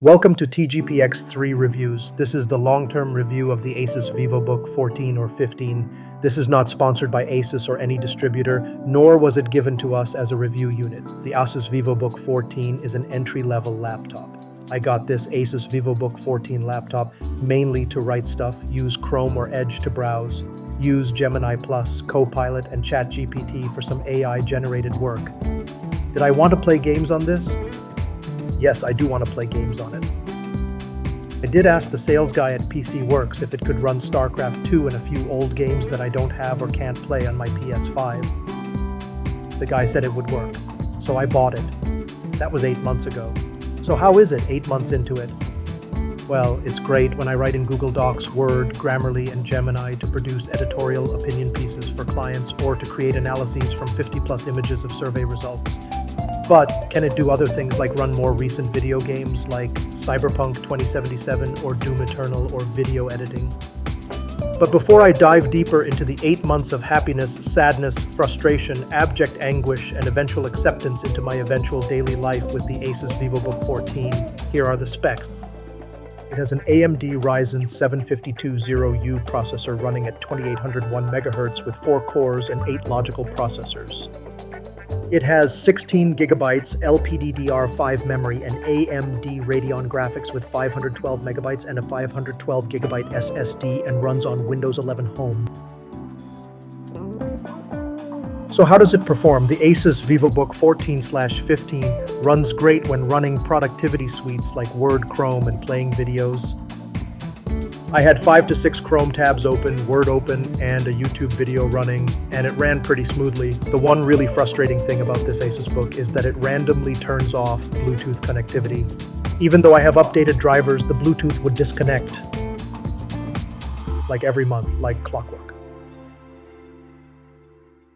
Welcome to TGPX3 Reviews. This is the long-term review of the Asus Vivobook 14 or 15. This is not sponsored by Asus or any distributor, nor was it given to us as a review unit. The Asus Vivobook 14 is an entry-level laptop. I got this Asus Vivobook 14 laptop mainly to write stuff, use Chrome or Edge to browse, use Gemini Plus, Copilot, and ChatGPT for some AI-generated work. Did I want to play games on this? Yes, I do want to play games on it. I did ask the sales guy at PC Works if it could run StarCraft 2 and a few old games that I don't have or can't play on my PS5. The guy said it would work, so I bought it. That was 8 months ago. So how is it 8 months into it? Well, it's great when I write in Google Docs, Word, Grammarly, and Gemini to produce editorial opinion pieces for clients or to create analyses from 50+ images of survey results. But can it do other things like run more recent video games like Cyberpunk 2077 or Doom Eternal or video editing? But before I dive deeper into the 8 months of happiness, sadness, frustration, abject anguish, and eventual acceptance into my eventual daily life with the Asus Vivobook 14, here are the specs. It has an AMD Ryzen 75200U processor running at 2801 MHz with 4 cores and 8 logical processors. It has 16 GB LPDDR5 memory and AMD Radeon Graphics with 512 MB and a 512 GB SSD and runs on Windows 11 Home. So how does it perform? The Asus Vivobook 14/15 runs great when running productivity suites like Word, Chrome, and playing videos. I had 5 to 6 Chrome tabs open, Word open, and a YouTube video running, and it ran pretty smoothly. The one really frustrating thing about this Asus book is that it randomly turns off Bluetooth connectivity. Even though I have updated drivers, the Bluetooth would disconnect like every month, like clockwork.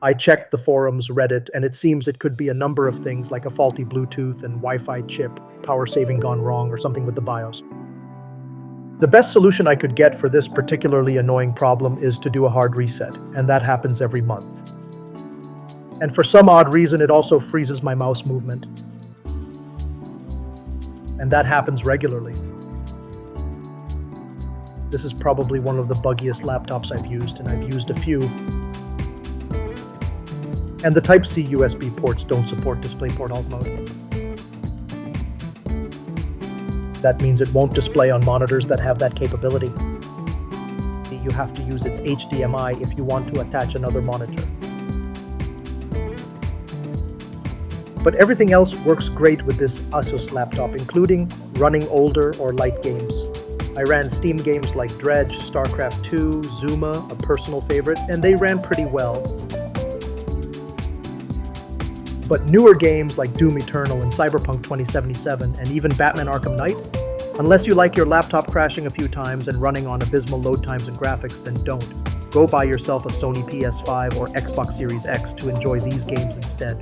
I checked the forums, Reddit, and it seems it could be a number of things like a faulty Bluetooth and Wi-Fi chip, power saving gone wrong, or something with the BIOS. The best solution I could get for this particularly annoying problem is to do a hard reset, and that happens every month. And for some odd reason, it also freezes my mouse movement. And that happens regularly. This is probably one of the buggiest laptops I've used, and I've used a few. And the Type-C USB ports don't support DisplayPort Alt mode. That means it won't display on monitors that have that capability. You have to use its HDMI if you want to attach another monitor. But everything else works great with this Asus laptop, including running older or light games. I ran Steam games like Dredge, StarCraft 2, Zuma, a personal favorite, and they ran pretty well. But newer games like Doom Eternal and Cyberpunk 2077 and even Batman Arkham Knight, unless you like your laptop crashing a few times and running on abysmal load times and graphics, then don't. Go buy yourself a Sony PS5 or Xbox Series X to enjoy these games instead.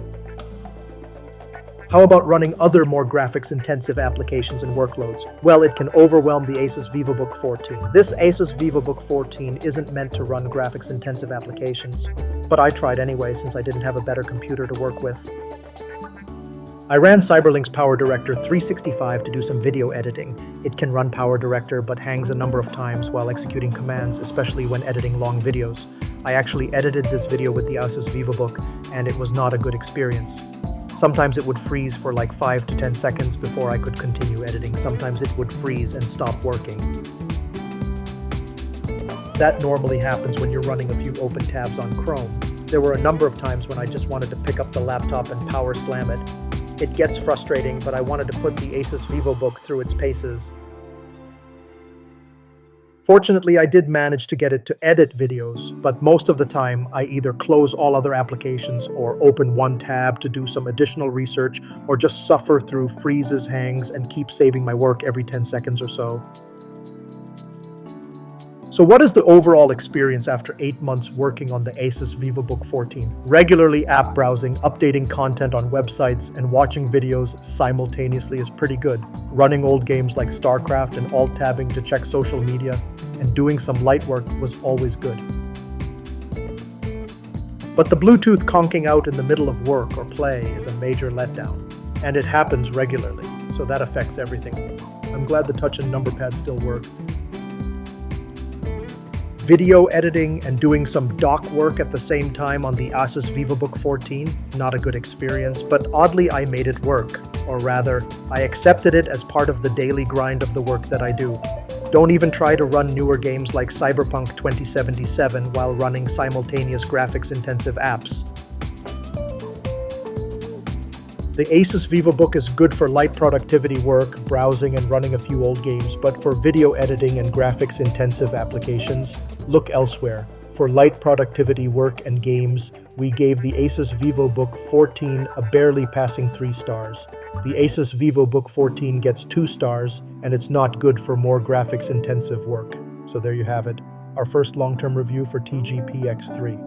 How about running other more graphics-intensive applications and workloads? Well, it can overwhelm the Asus Vivobook 14. This Asus Vivobook 14 isn't meant to run graphics-intensive applications, but I tried anyway since I didn't have a better computer to work with. I ran Cyberlink's PowerDirector 365 to do some video editing. It can run PowerDirector but hangs a number of times while executing commands, especially when editing long videos. I actually edited this video with the Asus Vivobook, and it was not a good experience. Sometimes it would freeze for like 5 to 10 seconds before I could continue editing. Sometimes it would freeze and stop working. That normally happens when you're running a few open tabs on Chrome. There were a number of times when I just wanted to pick up the laptop and power slam it. It gets frustrating, but I wanted to put the Asus Vivobook through its paces. Fortunately, I did manage to get it to edit videos, but most of the time I either close all other applications or open one tab to do some additional research or just suffer through freezes, hangs, and keep saving my work every 10 seconds or so. So what is the overall experience after 8 months working on the Asus Vivobook 14? Regularly app browsing, updating content on websites, and watching videos simultaneously is pretty good. Running old games like StarCraft and alt-tabbing to check social media and doing some light work was always good. But the Bluetooth conking out in the middle of work or play is a major letdown, and it happens regularly, so that affects everything. I'm glad the touch and number pad still work. Video editing and doing some dock work at the same time on the Asus Vivobook 14, not a good experience, but oddly I made it work. Or rather, I accepted it as part of the daily grind of the work that I do. Don't even try to run newer games like Cyberpunk 2077 while running simultaneous graphics-intensive apps. The Asus Vivobook is good for light productivity work, browsing and running a few old games, but for video editing and graphics-intensive applications, look elsewhere. For light productivity work and games, we gave the Asus Vivobook 14 a barely passing 3 stars. The Asus Vivobook 14 gets 2 stars, and it's not good for more graphics-intensive work. So there you have it, our first long-term review for TGPX3.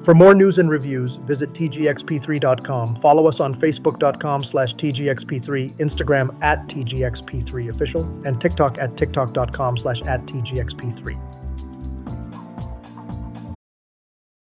For more news and reviews, visit tgxp3.com. Follow us on facebook.com/tgxp3, Instagram @tgxp3official, and TikTok @tiktok.com/@tgxp3.